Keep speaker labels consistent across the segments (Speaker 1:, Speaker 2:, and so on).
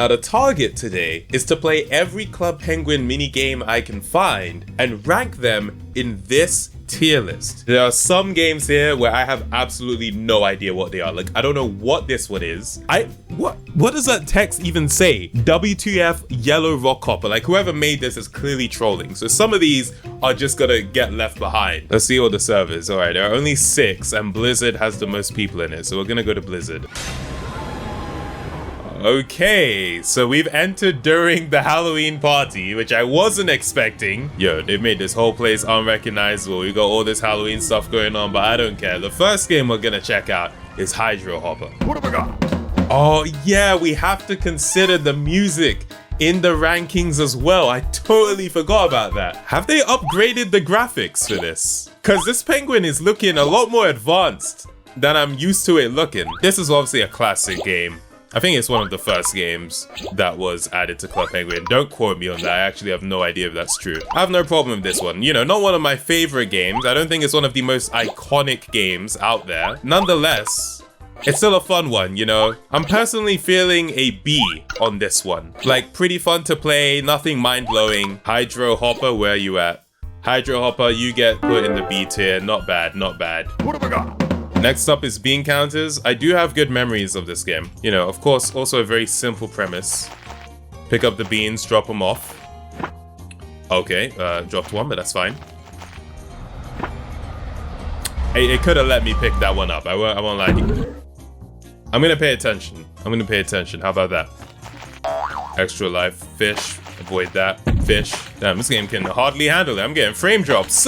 Speaker 1: Now the target today is to play every Club Penguin minigame I can find and rank them in this tier list. There are some games here where I have absolutely no idea what they are. Like, I don't know what this one is. What does that text even say? WTF Yellow Rock Hopper. Like, whoever made this is clearly trolling. So some of these are just gonna get left behind. Let's see all the servers. All right, there are only 6 and Blizzard has the most people in it. So we're gonna go to Blizzard. Okay, so we've entered during the Halloween party, which I wasn't expecting. Yo, they've made this whole place unrecognizable. We got all this Halloween stuff going on, but I don't care. The first game we're gonna check out is Hydro Hopper. What have I got? Oh yeah, we have to consider the music in the rankings as well. I totally forgot about that. Have they upgraded the graphics for this? Because this penguin is looking a lot more advanced than I'm used to it looking. This is obviously a classic game. I think it's one of the first games that was added to Club Penguin. Don't quote me on that. I actually have no idea if that's true. I have no problem with this one. You know, not one of my favorite games. I don't think it's one of the most iconic games out there. Nonetheless, it's still a fun one, you know? I'm personally feeling a B on this one. Like, pretty fun to play, nothing mind-blowing. Hydro Hopper, where are you at? Hydro Hopper, you get put in the B tier. Not bad, not bad. What have I got? Next up is Bean Counters. I do have good memories of this game. You know, of course, also a very simple premise. Pick up the beans, drop them off. Okay, dropped one, but that's fine. It could have let me pick that one up. I won't lie to you. I'm gonna pay attention. I'm gonna pay attention. How about that? Extra life, fish. Avoid that. Fish. Damn, this game can hardly handle it. I'm getting frame drops.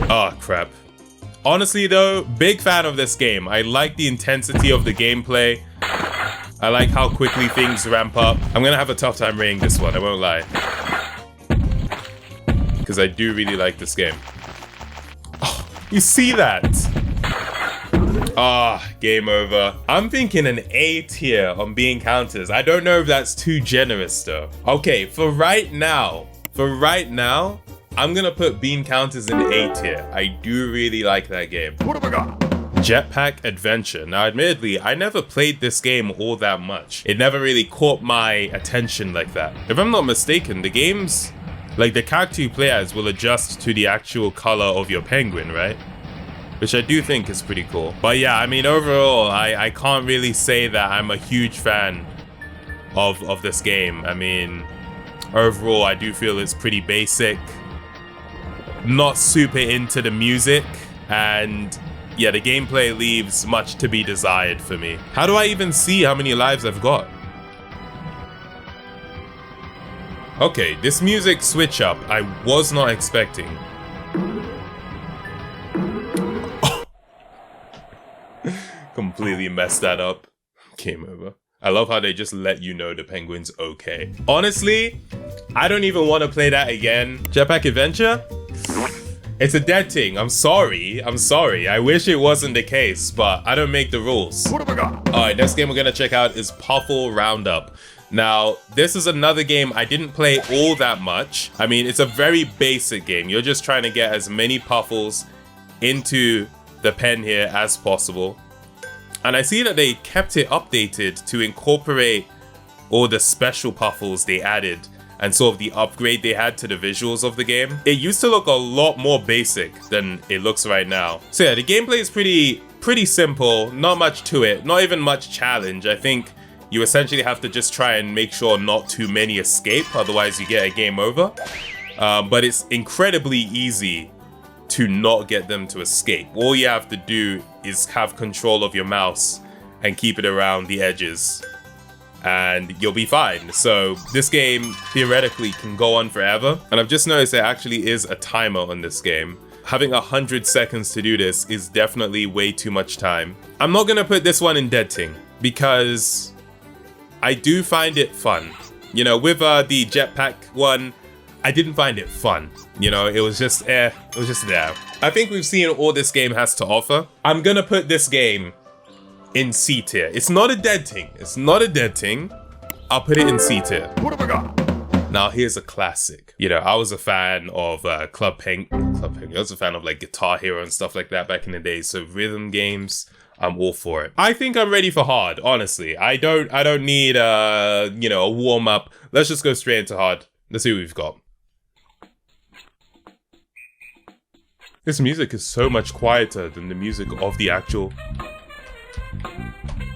Speaker 1: Oh, crap. Honestly though, big fan of this game. I like the intensity of the gameplay. I like how quickly things ramp up. I'm gonna have a tough time rating this one, I won't lie. Because I do really like this game. Oh, you see that? Ah, game over. I'm thinking an A tier on Bean Counters. I don't know if that's too generous though. Okay, for right now, I'm gonna put Bean Counters in A tier. I do really like that game. What have I got? Jetpack Adventure. Now, admittedly, I never played this game all that much. It never really caught my attention like that. If I'm not mistaken, the games, like the character you play as, will adjust to the actual color of your penguin, right? Which I do think is pretty cool. But yeah, I mean, overall, I can't really say that I'm a huge fan of this game. I mean, overall, I do feel it's pretty basic. Not super into the music, and yeah, the gameplay leaves much to be desired for me. How do I even see how many lives I've got? Okay, this music switch up, I was not expecting. Oh. Completely messed that up. Game over. I love how they just let you know the penguin's okay. Honestly, I don't even want to play that again. Jetpack Adventure? It's a dead thing. I'm sorry. I wish it wasn't the case, but I don't make the rules. What have I got? Alright, next game we're gonna check out is Puffle Roundup. Now, this is another game I didn't play all that much. I mean, it's a very basic game. You're just trying to get as many Puffles into the pen here as possible. And I see that they kept it updated to incorporate all the special Puffles they added and sort of the upgrade they had to the visuals of the game. It used to look a lot more basic than it looks right now. So yeah, the gameplay is pretty simple, not much to it, not even much challenge. I think you essentially have to just try and make sure not too many escape, otherwise you get a game over. But it's incredibly easy to not get them to escape. All you have to do is have control of your mouse and keep it around the edges, and you'll be fine. So this game theoretically can go on forever, and I've just noticed there actually is a timer on this game. Having 100 seconds to do this is definitely way too much time. I'm not gonna put this one in dead ting because I do find it fun. You know, with the jetpack one, I didn't find it fun. You know, it was just there. I think we've seen all this game has to offer. I'm gonna put this game in C tier. It's not a dead thing. I'll put it in C tier. What have I got? Now here's a classic. You know, I was a fan of Club Penguin. I was a fan of like Guitar Hero and stuff like that back in the day. So rhythm games I'm all for it. I think I'm ready for hard, honestly. I don't need a warm up. Let's just go straight into hard. Let's see what we've got. This music is so much quieter than the music of the actual.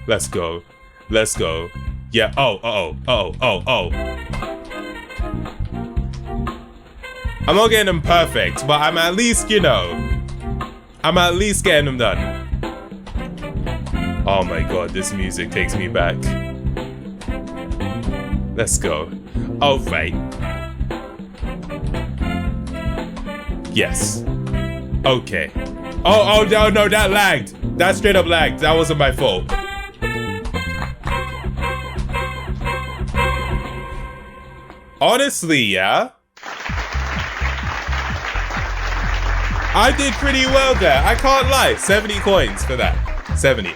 Speaker 1: Let's go. Let's go. Yeah. Oh. I'm not getting them perfect, but I'm at least, I'm at least getting them done. Oh my god, this music takes me back. Let's go. All right. Yes. Okay. Oh no, that lagged. That straight up lagged. That wasn't my fault. Honestly, yeah. I did pretty well there. I can't lie. 70 coins for that. 70.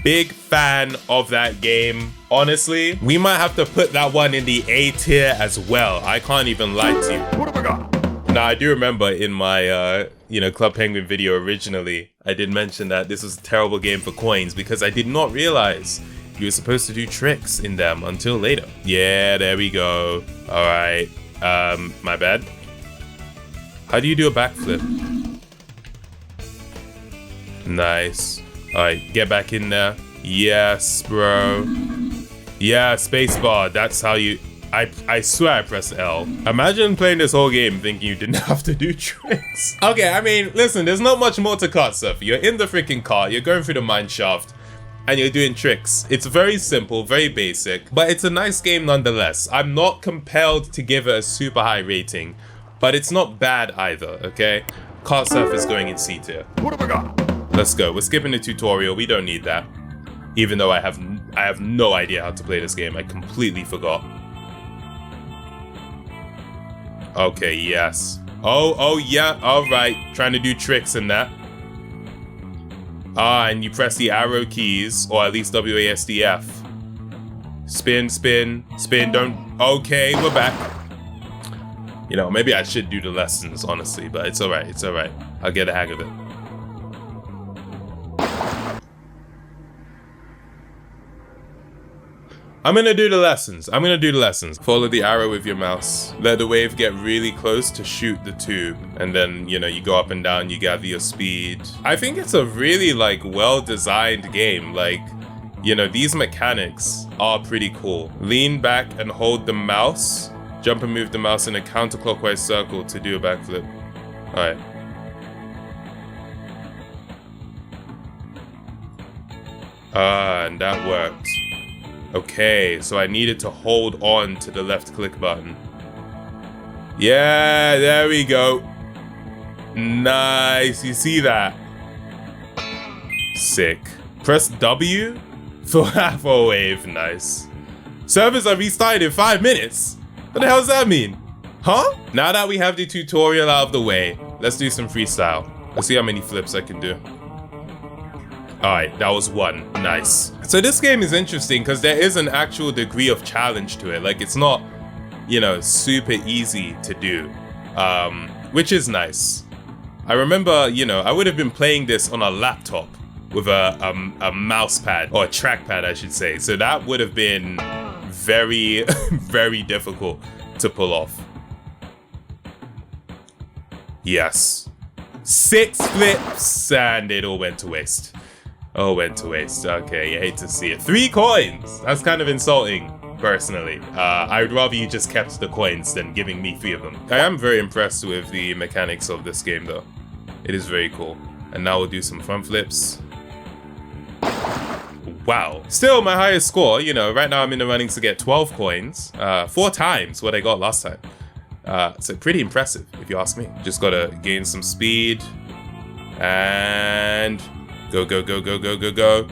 Speaker 1: Big fan of that game. Honestly, we might have to put that one in the A tier as well. I can't even lie to you. What have I got? Now, I do remember in my, Club Penguin video originally, I did mention that this was a terrible game for coins because I did not realize you were supposed to do tricks in them until later. Yeah, there we go. All right. My bad. How do you do a backflip? Nice. All right, get back in there. Yes, bro. Yeah, spacebar. That's how you... I swear I pressed L. Imagine playing this whole game thinking you didn't have to do tricks. Okay, I mean, listen, there's not much more to Kart Surfer. You're in the freaking car, you're going through the mine shaft, and you're doing tricks. It's very simple, very basic, but it's a nice game nonetheless. I'm not compelled to give it a super high rating, but it's not bad either, okay? Kart Surfer is going in C tier. What have I got? Let's go. We're skipping the tutorial. We don't need that. Even though I have no idea how to play this game. I completely forgot. Okay, yes. Oh, yeah. All right. Trying to do tricks and that. Ah, and you press the arrow keys, or at least WASDF. Spin, spin, spin. Don't. Okay, we're back. Maybe I should do the lessons, honestly, but it's all right. It's all right. I'll get a hang of it. I'm gonna do the lessons. Follow the arrow with your mouse. Let the wave get really close to shoot the tube. And then, you go up and down, you gather your speed. I think it's a really, well-designed game. These mechanics are pretty cool. Lean back and hold the mouse. Jump and move the mouse in a counterclockwise circle to do a backflip. Alright. Ah, and that worked. Okay, so I needed to hold on to the left click button. Yeah, there we go. Nice, you see that? Sick. Press W for half a wave, nice. Servers are restarted in 5 minutes. What the hell does that mean? Huh? Now that we have the tutorial out of the way, let's do some freestyle. Let's see how many flips I can do. Alright, that was one. Nice. So this game is interesting because there is an actual degree of challenge to it. It's not, super easy to do, which is nice. I remember, I would have been playing this on a laptop with a mouse pad, or a trackpad, I should say. So that would have been very, very difficult to pull off. Yes. 6 flips, and it all went to waste. Oh, went to waste. Okay, you hate to see it. 3 coins! That's kind of insulting, personally. I would rather you just kept the coins than giving me 3 of them. I am very impressed with the mechanics of this game, though. It is very cool. And now we'll do some front flips. Wow. Still my highest score. Right now I'm in the running to get 12 coins. 4 times what I got last time. So pretty impressive, if you ask me. Just gotta gain some speed. And... Go, go, go, go, go, go, go.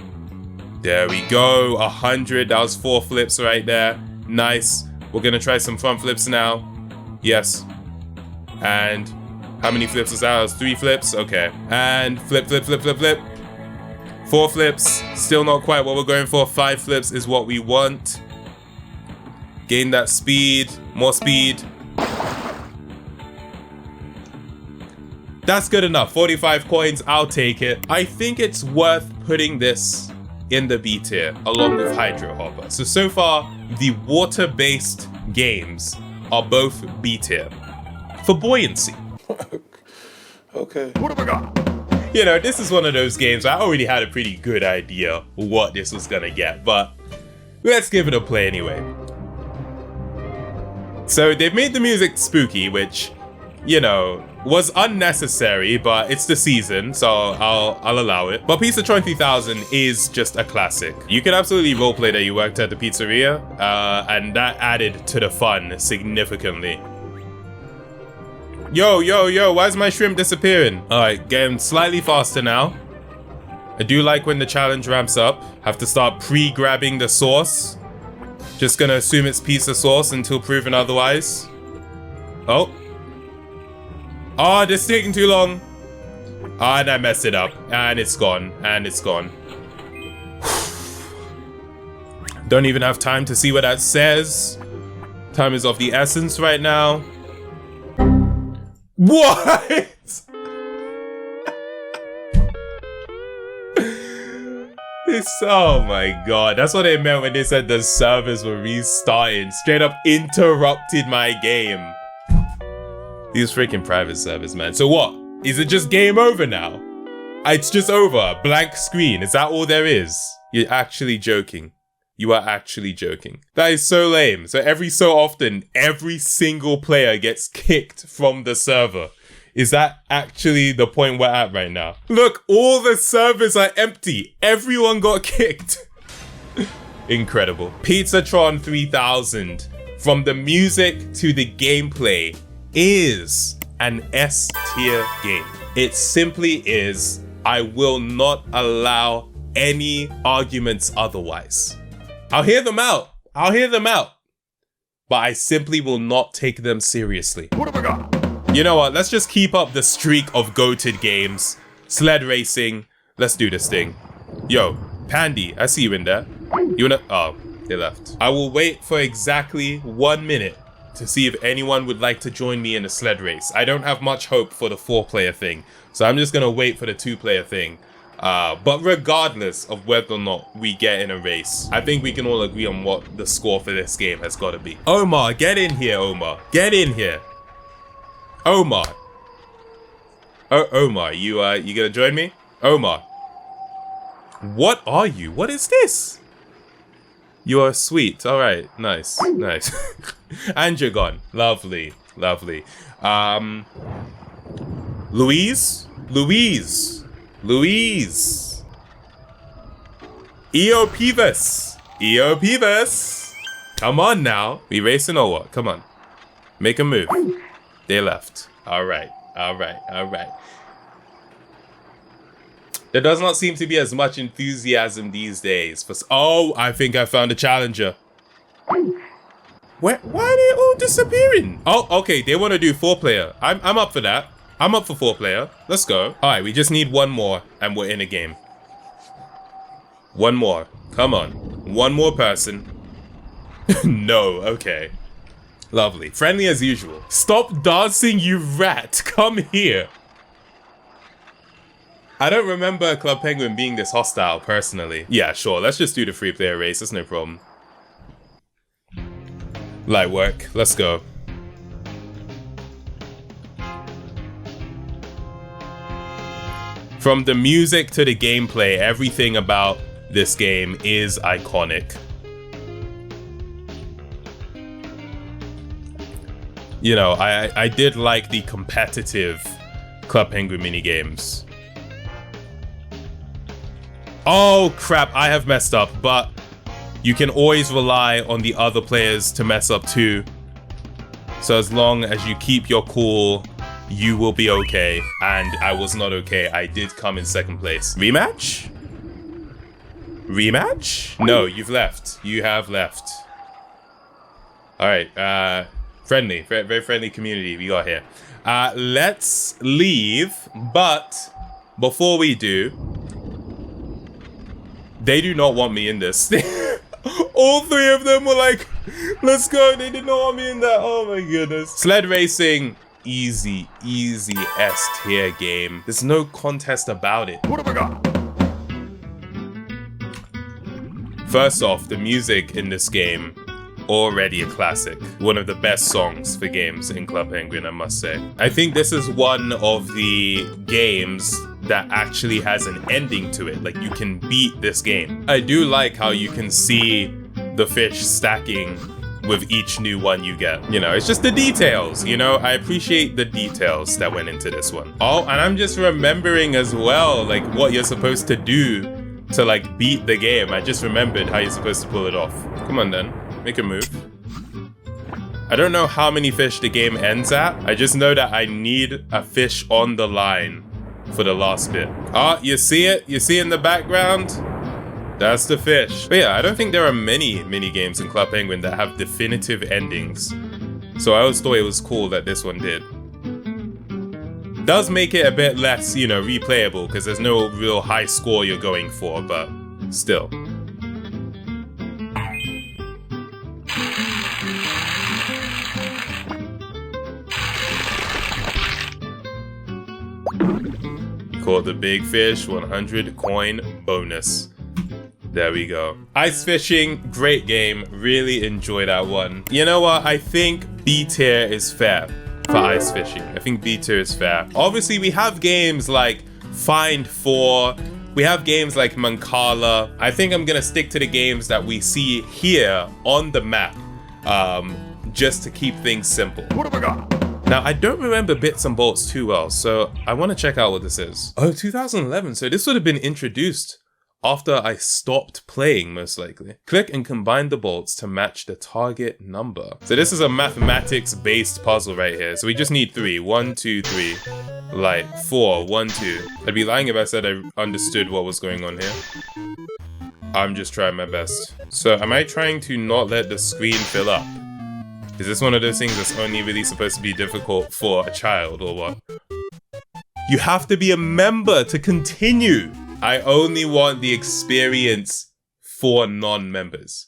Speaker 1: There we go. 100. That was 4 flips right there. Nice. We're gonna try some front flips now. Yes. And how many flips was that? That was 3 flips. Okay. And flip, flip, flip, flip, flip. 4 flips. Still not quite what we're going for. 5 flips is what we want. Gain that speed. More speed. That's good enough. 45 coins, I'll take it. I think it's worth putting this in the B tier along with Hydro Hopper. So far, the water-based games are both B tier for buoyancy. Okay. What have I got? You know, this is one of those games I already had a pretty good idea what this was gonna get, but let's give it a play anyway. So they've made the music spooky, which, you know, was unnecessary, but it's the season, so I'll allow it. But Pizza Tron 3000 is just a classic. You can absolutely roleplay that you worked at the pizzeria, and that added to the fun significantly. Yo, why is my shrimp disappearing? All right, getting slightly faster now. I do like when the challenge ramps up. Have to start pre-grabbing the sauce. Just gonna assume it's pizza sauce until proven otherwise. Oh, this is taking too long. And I messed it up. And it's gone. Don't even have time to see what that says. Time is of the essence right now. What? Oh my god. That's what they meant when they said the servers were restarting. Straight up interrupted my game. These freaking private servers, man. So what? Is it just game over now? It's just over. Blank screen. Is that all there is? You're actually joking. You are actually joking. That is so lame. So every so often, every single player gets kicked from the server. Is that actually the point we're at right now? Look, all the servers are empty. Everyone got kicked. Incredible. Pizzatron 3000, from the music to the gameplay, is an S tier game. It simply is. I will not allow any arguments otherwise. I'll hear them out. But I simply will not take them seriously. What have I got? You know what? Let's just keep up the streak of goated games. Sled racing. Let's do this thing. Yo, Pandy, I see you in there. You wanna... Oh, they left. I will wait for exactly 1 minute to see if anyone would like to join me in a sled race. I don't have much hope for the 4-player thing, so I'm just gonna wait for the 2-player thing. But regardless of whether or not we get in a race, I think we can all agree on what the score for this game has got to be. Omar, get in here, Omar. Get in here. Omar. Oh, Omar, you gonna join me? Omar. What are you? What is this? You are sweet. All right. Nice. And you're gone. Lovely. Louise. EO Pivas. Come on now. We racing or what? Come on. Make a move. They left. All right. There does not seem to be as much enthusiasm these days. Oh, I think I found a challenger. Why are they all disappearing? Oh, okay. They want to do 4-player. I'm up for that. I'm up for 4-player. Let's go. All right, we just need one more and we're in a game. One more. Come on. One more person. No, okay. Lovely. Friendly as usual. Stop dancing, you rat. Come here. I don't remember Club Penguin being this hostile, personally. Yeah, sure. Let's just do the 3-player race. That's no problem. Light work. Let's go. From the music to the gameplay, everything about this game is iconic. You know, I did like the competitive Club Penguin minigames. Oh crap, I have messed up, but you can always rely on the other players to mess up too. So as long as you keep your cool, you will be okay. And I was not okay. I did come in 2nd place. Rematch? No, you've left. You have left. All right. Friendly. Very friendly community we got here. Let's leave. But before we do, they do not want me in this. All 3 of them were like, let's go. They did not want me in that. Oh my goodness. Sled racing easy S tier game. There's no contest about it.
Speaker 2: What have I got?
Speaker 1: First off, the music in this game, already a classic. One of the best songs for games in Club Penguin, I must say. I think this is one of the games that actually has an ending to it. Like, you can beat this game. I do like how you can see the fish stacking with each new one you get. You know, it's just the details, you know? I appreciate the details that went into this one. Oh, and I'm just remembering as well, like, what you're supposed to do to, like, beat the game. I just remembered how you're supposed to pull it off. Come on then, make a move. I don't know how many fish the game ends at. I just know that I need a fish on the line for the last bit. Ah, you see it? You see it in the background? That's the fish. But yeah, I don't think there are many mini games in Club Penguin that have definitive endings. So I always thought it was cool that this one did. Does make it a bit less, you know, replayable because there's no real high score you're going for, but still. You caught the big fish, 100 coin bonus. There we go. Ice fishing, great game. Really enjoy that one. You know what? I think B tier is fair for ice fishing. I think B tier is fair. Obviously, we have games like Find 4. We have games like Mancala. I think I'm gonna stick to the games that we see here on the map, just to keep things simple.
Speaker 2: What have I got?
Speaker 1: Now, I don't remember Bits and Bolts too well, so I want to check out what this is. Oh, 2011. So this would have been introduced after I stopped playing, most likely. Click and combine the bolts to match the target number. So this is a mathematics-based puzzle right here. So we just need 3. 1, 2, 3. Light. 4. 1, 2. I'd be lying if I said I understood what was going on here. I'm just trying my best. So am I trying to not let the screen fill up? Is this one of those things that's only really supposed to be difficult for a child or what? You have to be a member to continue. I only want the experience for non-members.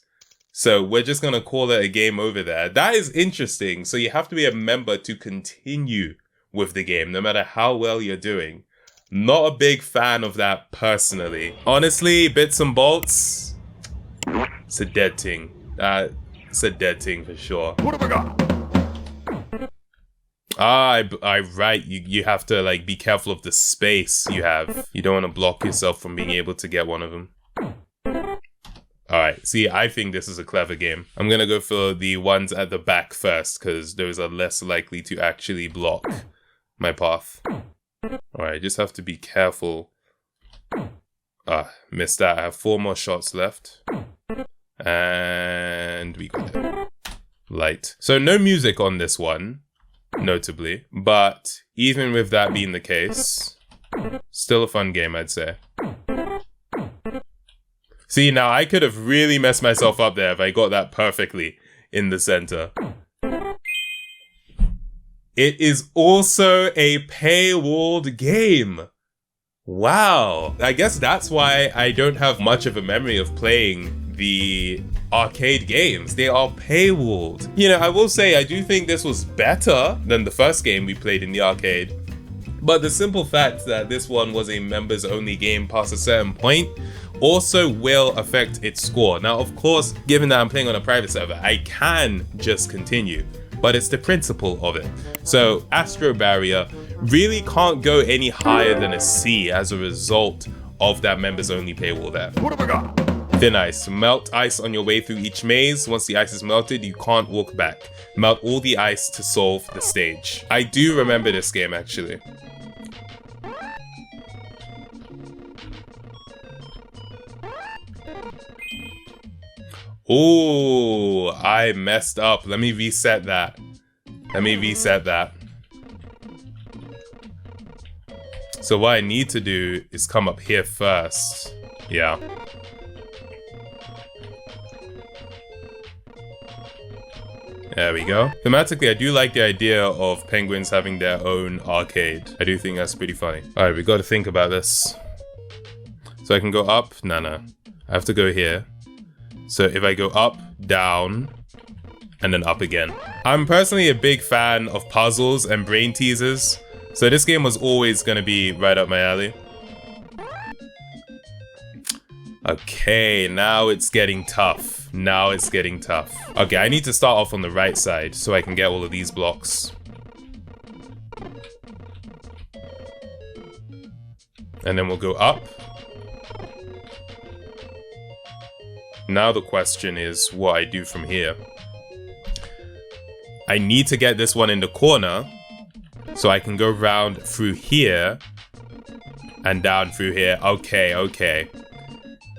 Speaker 1: So we're just gonna call it a game over there. That is interesting. So you have to be a member to continue with the game, no matter how well you're doing. Not a big fan of that personally. Honestly, Bits and Bolts, it's a dead thing. It's a dead thing for sure.
Speaker 2: What have I got?
Speaker 1: Right. You have to, like, be careful of the space you have. You don't want to block yourself from being able to get one of them. Alright, see, I think this is a clever game. I'm gonna go for the ones at the back first, because those are less likely to actually block my path. Alright, just have to be careful. Missed that. I have 4 more shots left. And we got it. Light. So no music on this one, notably. But even with that being the case, still a fun game, I'd say. See, now I could have really messed myself up there if I got that perfectly in the center. It is also a paywalled game. Wow. I guess that's why I don't have much of a memory of playing the arcade games. They are paywalled. You know, I will say I do think this was better than the first game we played in the arcade. But the simple fact that this one was a members only game past a certain point also will affect its score. Now, of course, given that I'm playing on a private server, I can just continue, but it's the principle of it. So Astro Barrier really can't go any higher than a C as a result of that members only paywall there.
Speaker 2: What have I got?
Speaker 1: Thin ice. Melt ice on your way through each maze. Once the ice is melted, you can't walk back. Melt all the ice to solve the stage. I do remember this game, actually. Oh, I messed up. Let me reset that. So what I need to do is come up here first. Yeah. There we go. Thematically, I do like the idea of penguins having their own arcade. I do think that's pretty funny. Alright, we gotta think about this. So I can go up? No. I have to go here. So if I go up, down, and then up again. I'm personally a big fan of puzzles and brain teasers, so this game was always gonna be right up my alley. Okay, now it's getting tough. Now it's getting tough. Okay, I need to start off on the right side so I can get all of these blocks. And then we'll go up. Now the question is what I do from here. I need to get this one in the corner so I can go round through here and down through here. Okay, okay.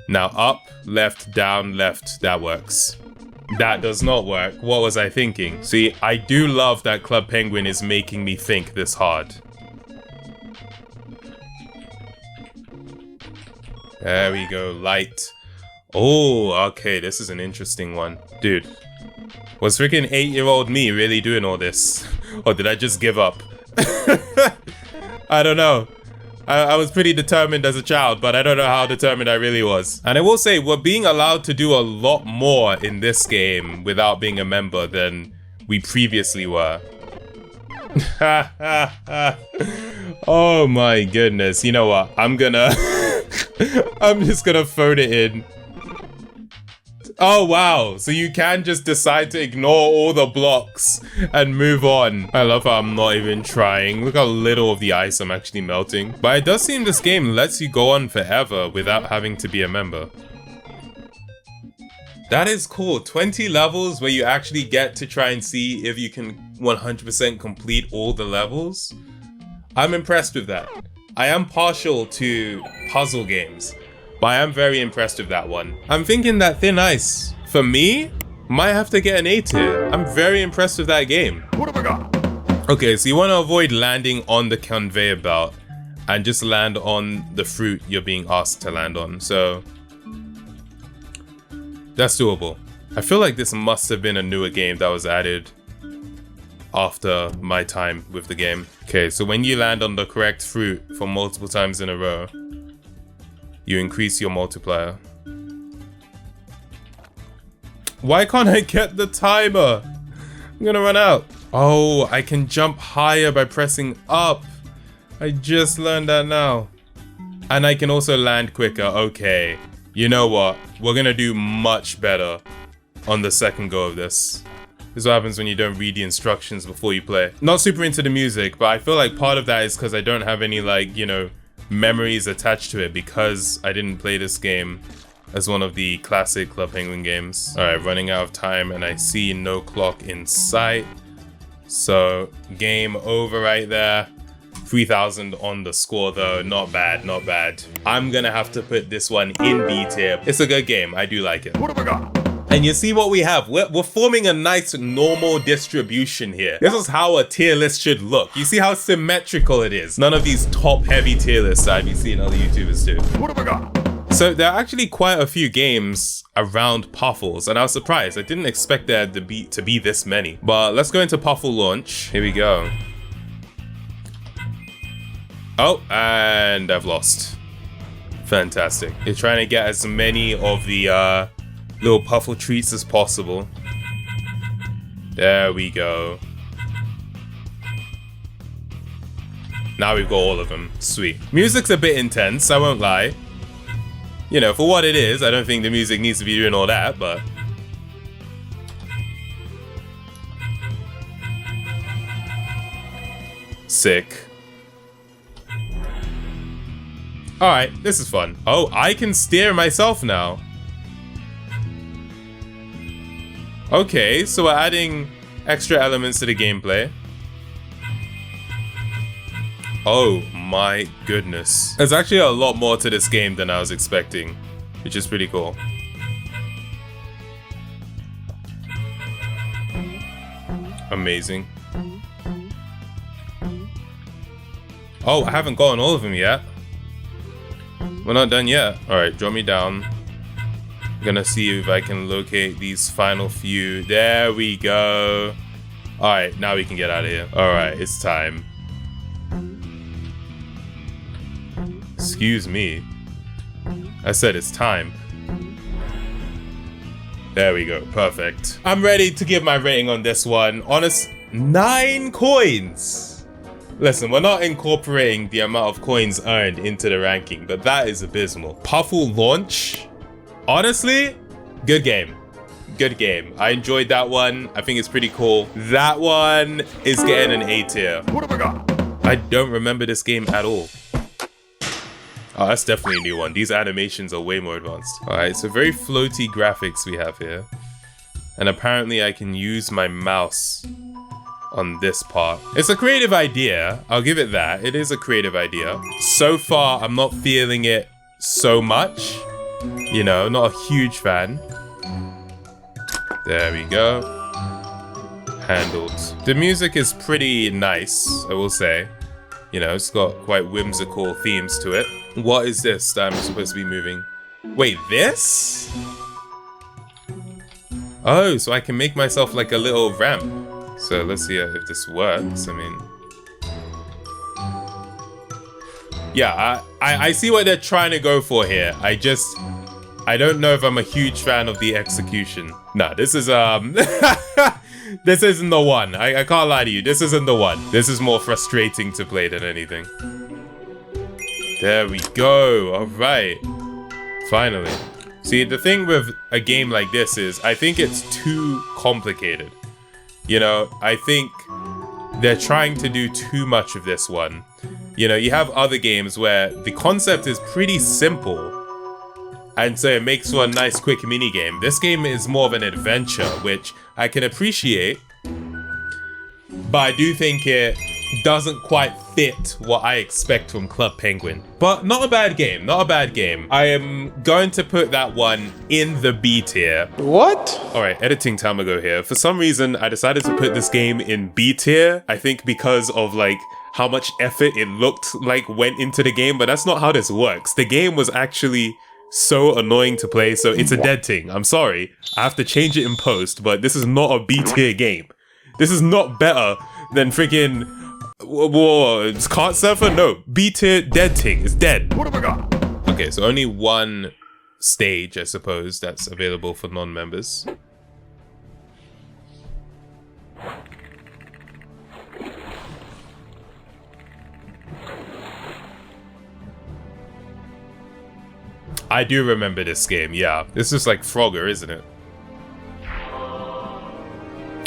Speaker 1: Now up, left, down, left. That works. That does not work. What was I thinking? See, I do love that Club Penguin is making me think this hard. There we go, light. Oh, okay, this is an interesting one. Dude, was freaking 8-year-old me really doing all this? Or did I just give up? I don't know. I was pretty determined as a child, but I don't know how determined I really was. And I will say, we're being allowed to do a lot more in this game without being a member than we previously were. Oh my goodness. You know what? I'm just gonna phone it in. Oh wow, so you can just decide to ignore all the blocks and move on. I love how I'm not even trying. Look how little of the ice I'm actually melting. But it does seem this game lets you go on forever without having to be a member. That is cool. 20 levels where you actually get to try and see if you can 100% complete all the levels. I'm impressed with that. I am partial to puzzle games, but I am very impressed with that one. I'm thinking that Thin Ice, for me, might have to get an A tier. I'm very impressed with that game. What have I got? Okay, so you want to avoid landing on the conveyor belt and just land on the fruit you're being asked to land on. So that's doable. I feel like this must have been a newer game that was added after my time with the game. Okay, so when you land on the correct fruit for multiple times in a row, you increase your multiplier. Why can't I get the timer? I'm gonna run out. Oh, I can jump higher by pressing up. I just learned that now. And I can also land quicker. Okay, you know what? We're gonna do much better on the second go of this. This is what happens when you don't read the instructions before you play. Not super into the music, but I feel like part of that is because I don't have any, like, you know, memories attached to it because I didn't play this game as one of the classic Club Penguin games. Alright, running out of time and I see no clock in sight. So, game over right there. 3,000 on the score though, not bad, not bad. I'm gonna have to put this one in B tier. It's a good game, I do like it. What have I got? And you see what we have? We're forming a nice normal distribution here. This is how a tier list should look. You see how symmetrical it is? None of these top heavy tier lists I've been seeing other YouTubers do. What have I got? So there are actually quite a few games around Puffles, and I was surprised. I didn't expect there to be this many. But let's go into Puffle launch. Here we go. Oh, and I've lost. Fantastic. You're trying to get as many of the little Puffle treats as possible. There we go. Now we've got all of them. Sweet. Music's a bit intense, I won't lie. You know, for what it is, I don't think the music needs to be doing all that, but... Sick. Alright, this is fun. Oh, I can steer myself now. Okay, so we're adding extra elements to the gameplay. Oh my goodness. There's actually a lot more to this game than I was expecting, which is pretty cool. Amazing. Oh, I haven't gotten all of them yet. We're not done yet. Alright, drop me down. I'm gonna see if I can locate these final few. There we go. Alright, now we can get out of here. Alright, it's time. Excuse me. I said it's time. There we go. Perfect. I'm ready to give my rating on this one. Honest, 9 coins. Listen, we're not incorporating the amount of coins earned into the ranking, but that is abysmal. Puffle launch. Honestly, good game. Good game. I enjoyed that one. I think it's pretty cool. That one is getting an A tier. What have I got? I don't remember this game at all. Oh, that's definitely a new one. These animations are way more advanced. Alright, so very floaty graphics we have here. And apparently I can use my mouse on this part. It's a creative idea. I'll give it that. It is a creative idea. So far, I'm not feeling it so much. You know, not a huge fan. There we go. Handled. The music is pretty nice, I will say. You know, it's got quite whimsical themes to it. What is this that I'm supposed to be moving? Wait, this? Oh, so I can make myself like a little ramp. So let's see if this works. I mean... yeah, I see what they're trying to go for here. I don't know if I'm a huge fan of the execution. Nah, this is, this isn't the one. I can't lie to you. This isn't the one. This is more frustrating to play than anything. There we go. All right. Finally. See, the thing with a game like this is I think it's too complicated. You know, I think they're trying to do too much of this one. You know, you have other games where the concept is pretty simple. And so it makes for a nice quick mini game. This game is more of an adventure, which I can appreciate. But I do think it doesn't quite fit what I expect from Club Penguin. But not a bad game, not a bad game. I am going to put that one in the B tier.
Speaker 2: What?
Speaker 1: Alright, editing Tamago here. For some reason, I decided to put this game in B tier. I think because of like how much effort it looked like went into the game, but that's not how this works. The game was actually so annoying to play, so it's a dead thing. I'm sorry. I have to change it in post, but this is not a B tier game. This is not better than freaking... whoa, it's Kart Surfer? No, B tier, dead thing. It's dead. What have I got? Okay, so only one stage, I suppose, that's available for non-members. I do remember this game, yeah. This is like Frogger, isn't it?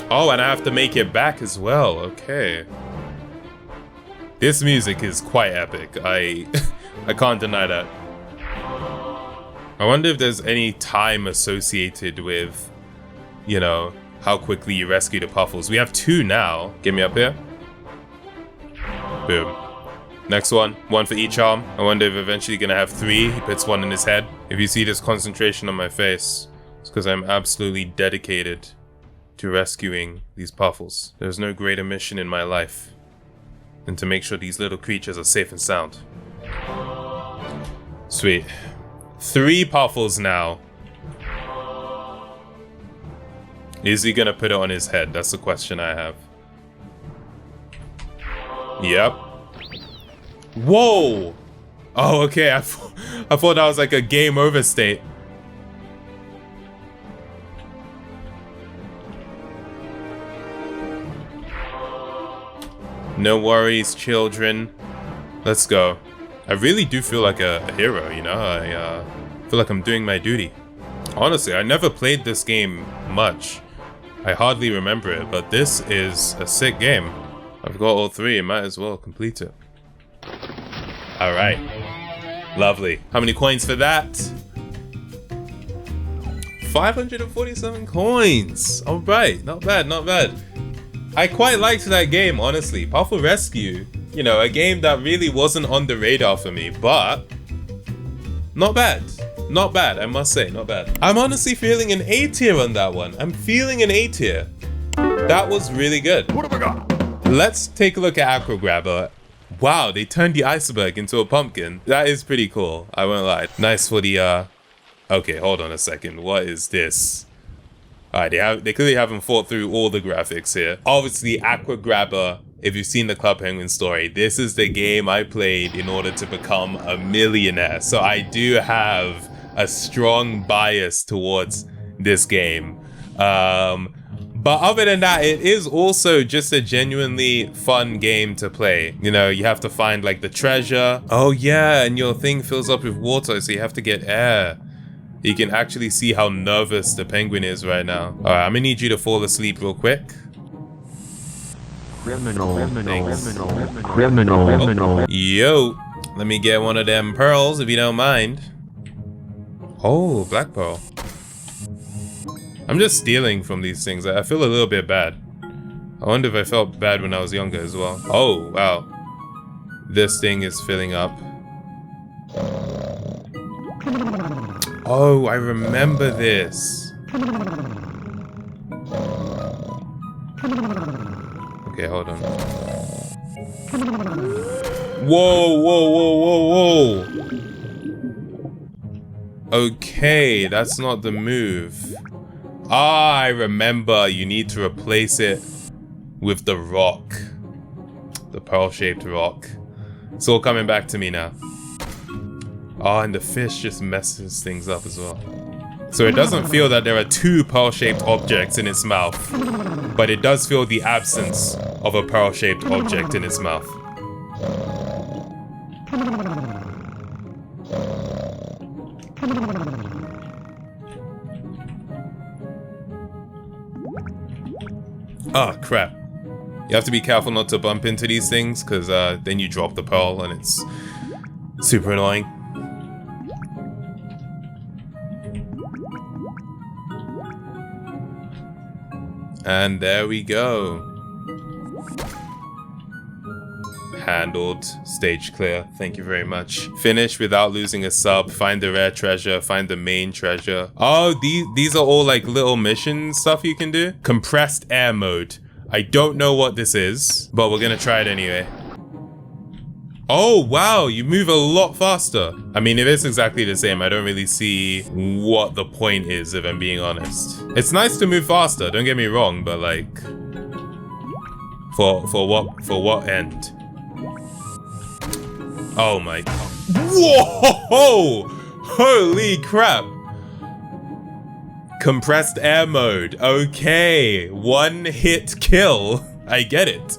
Speaker 1: Oh, and I have to make it back as well, okay. This music is quite epic. I can't deny that. I wonder if there's any time associated with, you know, how quickly you rescue the Puffles. We have 2 now. Get me up here. Boom. Next one for each arm. I wonder if eventually gonna have 3. He puts 1 in his head. If you see this concentration on my face, it's because I'm absolutely dedicated to rescuing these Puffles. There's no greater mission in my life than to make sure these little creatures are safe and sound. Sweet. 3 Puffles now. Is he gonna put it on his head? That's the question I have. Yep. Whoa! Oh, okay. I thought that was like a game over state. No worries, children. Let's go. I really do feel like a hero, you know? I feel like I'm doing my duty. Honestly, I never played this game much. I hardly remember it, but this is a sick game. I've got all 3, I might as well complete it. Alright. Lovely. How many coins for that? 547 coins! Alright, not bad, not bad. I quite liked that game, honestly. Puffle Rescue, you know, a game that really wasn't on the radar for me, but not bad. Not bad, I must say, not bad. I'm honestly feeling an A tier on that one. I'm feeling an A tier. That was really good. What have I got? Let's take a look at Aqua Grabber. Wow, they turned the iceberg into a pumpkin. That is pretty cool, I won't lie. Nice for the, okay, hold on a second. What is this? Alright, they clearly haven't thought through all the graphics here. Obviously, Aqua Grabber, if you've seen the Club Penguin story, this is the game I played in order to become a millionaire. So I do have a strong bias towards this game. But other than that, it is also just a genuinely fun game to play. You know, you have to find like the treasure. Oh yeah, and your thing fills up with water, so you have to get air. You can actually see how nervous the penguin is right now. All right, I'm gonna need you to fall asleep real quick.
Speaker 2: Criminal.
Speaker 1: Yo, let me get one of them pearls if you don't mind. Oh, black pearl. I'm just stealing from these things. I feel a little bit bad. I wonder if I felt bad when I was younger as well. Oh, wow. This thing is filling up. Oh, I remember this. Okay, hold on. Whoa, whoa, whoa, whoa, whoa. Okay, that's not the move. Ah, I remember. You need to replace it with the rock. The pearl-shaped rock. It's all coming back to me now. Oh, and the fish just messes things up as well. So it doesn't feel that there are two pearl-shaped objects in its mouth, but it does feel the absence of a pearl-shaped object in its mouth. Ah, crap. You have to be careful not to bump into these things, because then you drop the pearl and it's super annoying. And there we go. Handled. Stage clear. Thank you very much. Finish without losing a sub. Find the rare treasure. Find the main treasure. Oh, these are all like little mission stuff you can do. Compressed air mode. I don't know what this is, but we're gonna try it anyway. Oh, wow, you move a lot faster. I mean, if it's exactly the same, I don't really see what the point is, if I'm being honest. It's nice to move faster, don't get me wrong, but like, for what end? Oh my, whoa, holy crap. Compressed air mode, okay, one hit kill, I get it.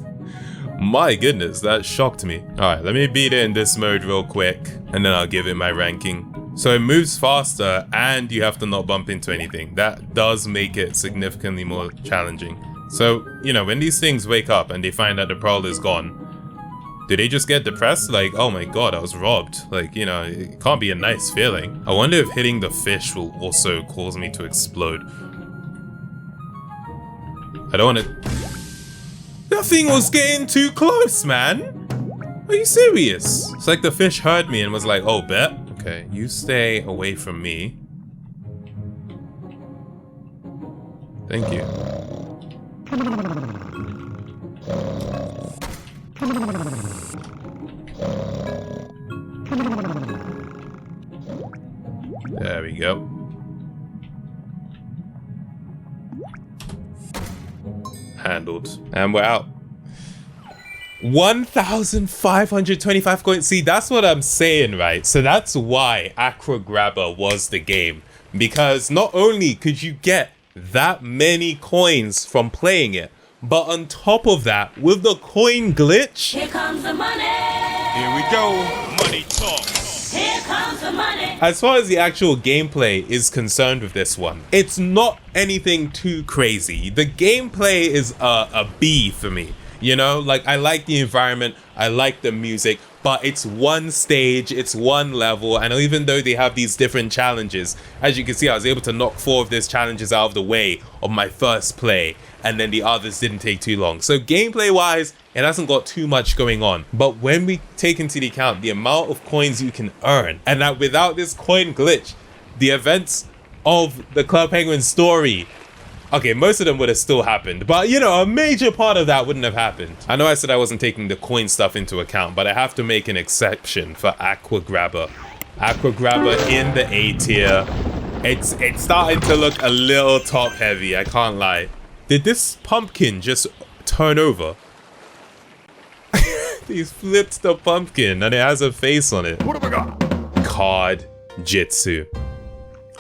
Speaker 1: My goodness, that shocked me. Alright, let me beat it in this mode real quick, and then I'll give it my ranking. So it moves faster, and you have to not bump into anything. That does make it significantly more challenging. So, you know, when these things wake up and they find that the pearl is gone, do they just get depressed? Like, oh my god, I was robbed. Like, you know, it can't be a nice feeling. I wonder if hitting the fish will also cause me to explode. I don't want to... That thing was getting too close, man. Are you serious? It's like the fish heard me and was like, oh, bet. Okay, you stay away from me. Thank you. There we go. Handled. And we're out. 1,525 coins. See, that's what I'm saying, right? So that's why Aqua Grabber was the game. Because not only could you get that many coins from playing it, but on top of that, with the coin glitch...
Speaker 3: Here comes the money!
Speaker 1: Here we go! Money talk!
Speaker 3: Here comes the money!
Speaker 1: As far as the actual gameplay is concerned with this one, it's not anything too crazy. The gameplay is a B for me. You know, like, I like the environment, I like the music, but it's one stage, it's one level, and even though they have these different challenges, as you can see, I was able to knock 4 of these challenges out of the way on my first play, and then the others didn't take too long. So gameplay-wise, it hasn't got too much going on. But when we take into the account the amount of coins you can earn, and that without this coin glitch, the events of the Club Penguin story, okay, most of them would have still happened, but you know, a major part of that wouldn't have happened. I know I said I wasn't taking the coin stuff into account, but I have to make an exception for Aqua Grabber. Aqua Grabber in the A tier. It's starting to look a little top heavy, I can't lie. Did this pumpkin just turn over? He's flipped the pumpkin and it has a face on it. What have I got? Card Jitsu.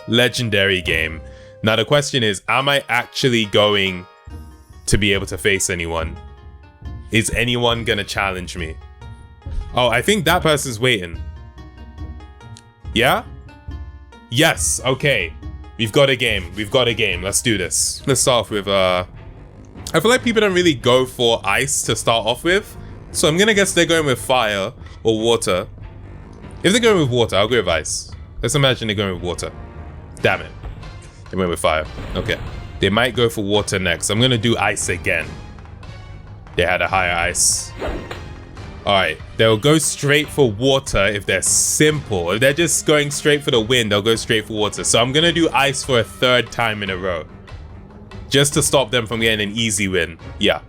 Speaker 1: Legendary game. Now the question is, am I actually going to be able to face anyone? Is anyone gonna challenge me? Oh, I think that person's waiting. Yeah? Yes, okay. We've got a game. We've got a game. Let's do this. Let's start off with, I feel like people don't really go for ice to start off with. So I'm gonna guess they're going with fire or water. If they're going with water, I'll go with ice. Let's imagine they're going with water. Damn it. They went with fire. Okay. They might go for water next. I'm gonna do ice again. They had a higher ice. Alright, they'll go straight for water if they're simple. If they're just going straight for the win, they'll go straight for water. So I'm gonna do ice for a third time in a row. Just to stop them from getting an easy win. Yeah.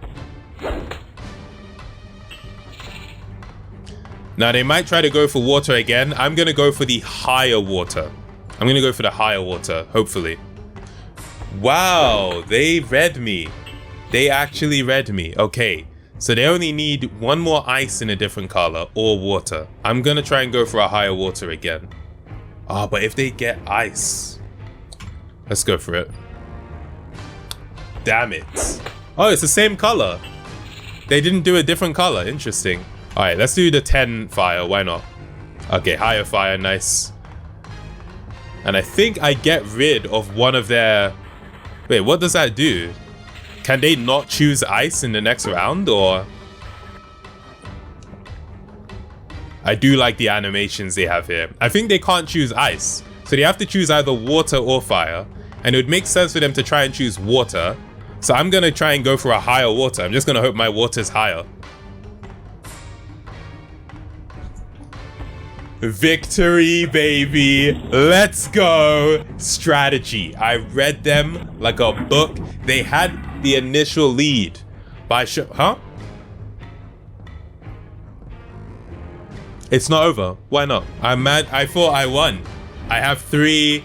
Speaker 1: Now they might try to go for water again. I'm gonna go for the higher water. I'm gonna go for the higher water, hopefully. Wow, they read me. They actually read me. Okay. So they only need one more ice in a different color or water. I'm gonna try and go for a higher water again. Ah, but if they get ice, let's go for it. Damn it. Oh, it's the same color. They didn't do a different color. Interesting. All right, let's do the 10 fire. Why not? Okay, higher fire. Nice. And I think I get rid of one of their... Wait, what does that do? Can they not choose ice in the next round, or? I do like the animations they have here. I think they can't choose ice. So they have to choose either water or fire. And it would make sense for them to try and choose water. So I'm gonna try and go for a higher water. I'm just gonna hope my water's higher. Victory, baby. Let's go. Strategy. I read them like a book. They had the initial lead by huh? It's not over. Why not? I'm mad. I thought I won. I have 3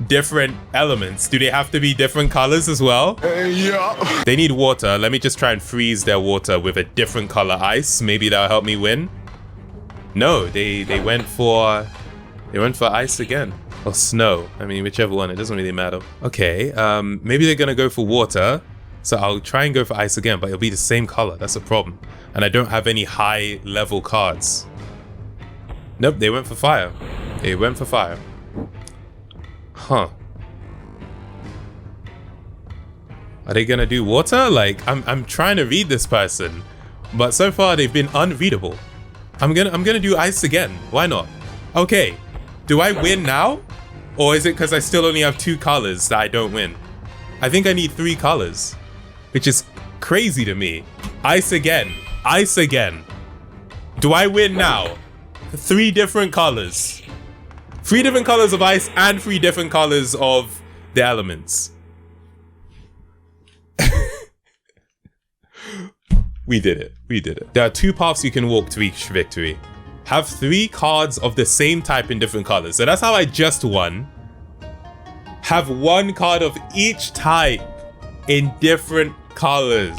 Speaker 1: different elements. Do they have to be different colors as well? Yeah. They need water. Let me just try and freeze their water with a different color ice. Maybe that'll help me win. No, they went for ice again. Or snow. I mean, whichever one. It doesn't really matter. Okay, maybe they're gonna go for water. So I'll try and go for ice again, but it'll be the same color. That's the problem. And I don't have any high level cards. Nope, they went for fire. They went for fire. Huh. Are they gonna do water? Like, I'm trying to read this person, but so far they've been unreadable. I'm gonna do ice again. Why not? Okay. Do I win now? Or is it because I still only have 2 colors that I don't win? I think I need 3 colors, which is crazy to me. Ice again. Ice again. Do I win now? 3 different colors. 3 different colors of ice and 3 different colors of the elements. We did it. We did it. There are 2 paths you can walk to reach victory. Have 3 cards of the same type in different colors. So that's how I just won. Have 1 card of each type in different colors.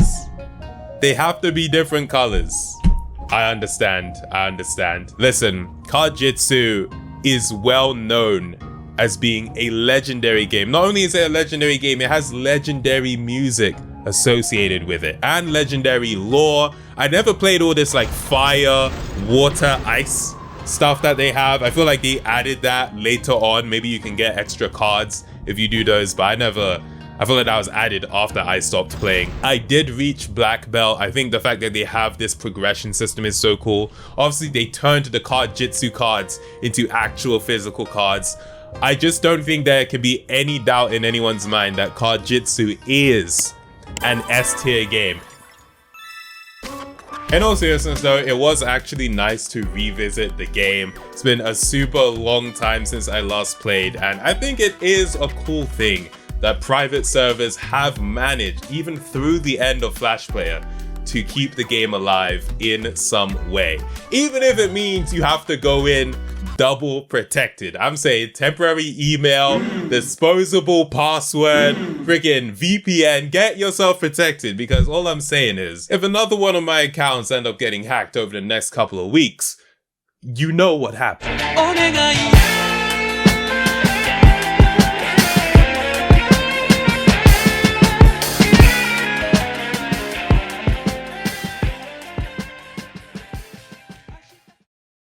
Speaker 1: They have to be different colors. I understand. I understand. Listen, Card Jitsu is well known as being a legendary game. Not only is it a legendary game, it has legendary music associated with it and legendary lore. I never played all this like fire, water, ice stuff that they have. I feel like they added that later on. Maybe you can get extra cards if you do those, but I feel like that was added after I stopped playing. I did reach black belt. I think the fact that they have this progression system is so cool. Obviously they turned the Card Jitsu cards into actual physical cards. I just don't think there can be any doubt in anyone's mind that Card Jitsu is an S-tier game. In all seriousness though, it was actually nice to revisit the game. It's been a super long time since I last played, and I think it is a cool thing that private servers have managed, even through the end of Flash Player, to keep the game alive in some way. Even if it means you have to go in double protected. I'm saying temporary email, disposable password, freaking VPN, get yourself protected, because all I'm saying is, if another one of my accounts end up getting hacked over the next couple of weeks, you know what happened.